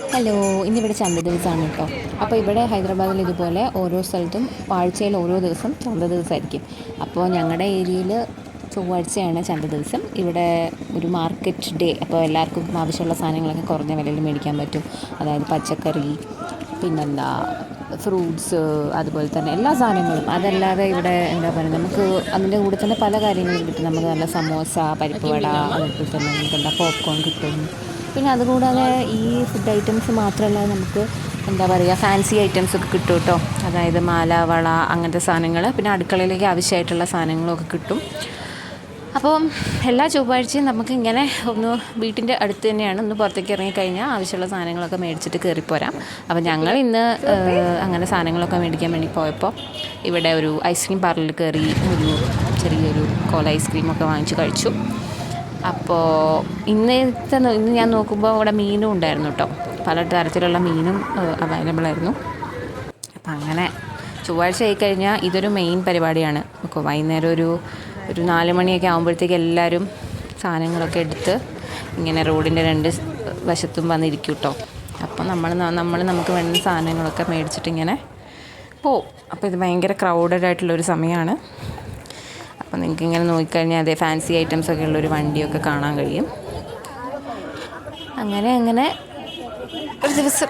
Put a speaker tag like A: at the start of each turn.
A: Hello, ഇന്നിവിടെ ചന്ത ദിവസമാണ് കേട്ടോ. അപ്പോൾ ഇവിടെ ഹൈദരാബാദിൽ ഇതുപോലെ ഓരോ സ്ഥലത്തും ആഴ്ചയിൽ ഓരോ ദിവസം ചന്ത ദിവസമായിരിക്കും. അപ്പോൾ ഞങ്ങളുടെ ഏരിയയിൽ ചൊവ്വാഴ്ചയാണ് ചന്ത ദിവസം. ഇവിടെ ഒരു മാർക്കറ്റ് ഡേ. അപ്പോൾ എല്ലാവർക്കും ആവശ്യമുള്ള സാധനങ്ങളൊക്കെ കുറഞ്ഞ വിലയിൽ മേടിക്കാൻ പറ്റും. അതായത് പച്ചക്കറി, പിന്നെന്താ ഫ്രൂട്ട്സ്, അതുപോലെ തന്നെ എല്ലാ സാധനങ്ങളും. അതല്ലാതെ ഇവിടെ എന്താ പറയുക, നമുക്ക് അതിൻ്റെ കൂടെ തന്നെ പല കാര്യങ്ങളും കിട്ടും. നമുക്ക് നല്ല സമോസ, പരിപ്പ് വട, അതുപോലെ തന്നെ നമുക്കെന്താ പോപ്കോൺ കിട്ടും. പിന്നെ അതുകൂടാതെ ഈ ഫുഡ് ഐറ്റംസ് മാത്രമല്ല, നമുക്ക് എന്താ പറയുക ഫാൻസി ഐറ്റംസ് ഒക്കെ കിട്ടും കേട്ടോ. അതായത് മാല, വള, അങ്ങനത്തെ സാധനങ്ങൾ, പിന്നെ അടുക്കളയിലേക്ക് ആവശ്യമായിട്ടുള്ള സാധനങ്ങളൊക്കെ കിട്ടും. അപ്പം എല്ലാ ചൊവ്വാഴ്ചയും നമുക്ക് ഇങ്ങനെ ഒന്ന് വീട്ടിൻ്റെ അടുത്ത് തന്നെയാണ്, ഒന്ന് പുറത്തേക്ക് ഇറങ്ങിക്കഴിഞ്ഞാൽ ആവശ്യമുള്ള സാധനങ്ങളൊക്കെ മേടിച്ചിട്ട് കയറിപ്പോരാം. അപ്പോൾ ഞങ്ങൾ ഇന്ന് അങ്ങനെ സാധനങ്ങളൊക്കെ മേടിക്കാൻ വേണ്ടി പോയപ്പോൾ ഇവിടെ ഒരു ഐസ്ക്രീം പാർലറിൽ കയറി ഒരു ചെറിയൊരു കോല ഐസ്ക്രീമൊക്കെ വാങ്ങിച്ച് കഴിച്ചു. അപ്പോൾ ഇന്ന് ഞാൻ നോക്കുമ്പോൾ ഇവിടെ മീനും ഉണ്ടായിരുന്നു കേട്ടോ. പല തരത്തിലുള്ള മീനും അവൈലബിൾ ആയിരുന്നു. അപ്പം അങ്ങനെ ചൊവ്വാഴ്ച ആയിക്കഴിഞ്ഞാൽ ഇതൊരു മെയിൻ പരിപാടിയാണ്. അപ്പോൾ വൈകുന്നേരം ഒരു 4 മണിയൊക്കെ ആകുമ്പോഴത്തേക്ക് എല്ലാവരും സാധനങ്ങളൊക്കെ എടുത്ത് ഇങ്ങനെ റോഡിൻ്റെ 2 വശത്തും വന്നിരിക്കും കേട്ടോ. അപ്പം നമുക്ക് വേണ്ട സാധനങ്ങളൊക്കെ മേടിച്ചിട്ട് ഇങ്ങനെ പോവും. അപ്പോൾ ഇത് ഭയങ്കര ക്രൗഡഡ് ആയിട്ടുള്ളൊരു സമയമാണ്. അപ്പോൾ നിങ്ങൾക്ക് ഇങ്ങനെ നോക്കിക്കഴിഞ്ഞാൽ അതേ ഫാൻസി ഐറ്റംസൊക്കെ ഉള്ളൊരു വണ്ടിയൊക്കെ കാണാൻ കഴിയും. അങ്ങനെ ഒരു ദിവസം